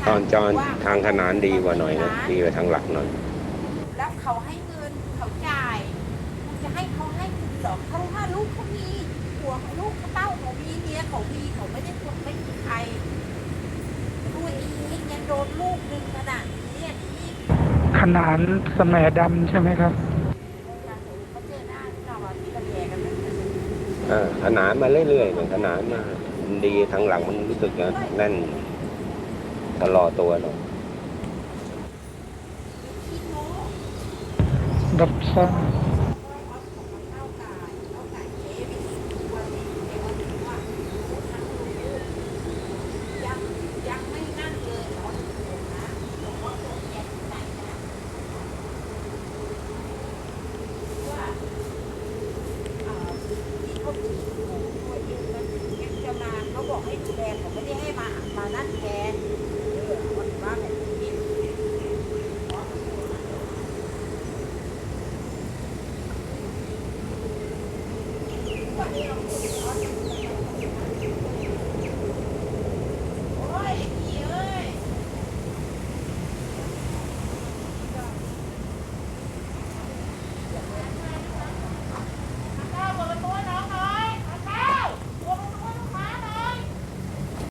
ตอนจอนทางขนานดีกว่าหน่อยนะดีกว่าทางหลักหน่อยแล้วเขาให้เงินเขาจ่ายจะให้เขาให้คุณหรอกเพราะว่าลูกเขามีผัวของลูกเขาเต้าเขามีเมียเขามีเขาไม่ได้คนไม่มีใครตัวเองยังโดนลูกดึงขนาดนี้ที่ขนานแสมดำใช่ไหมครับเขาเจอหน้าเราที่เราแย่กันไม่เคยขนานมาเรื่อยๆเนี่ยขนานมามันดีทางหลังมันรู้สึกนะแน่นตลอดตัวเนาะรับทราบเขาบอกให้ดูแลเขาไม่ได้ให้มานั่นแทนคนว่าแบบนี้วันนี้เรา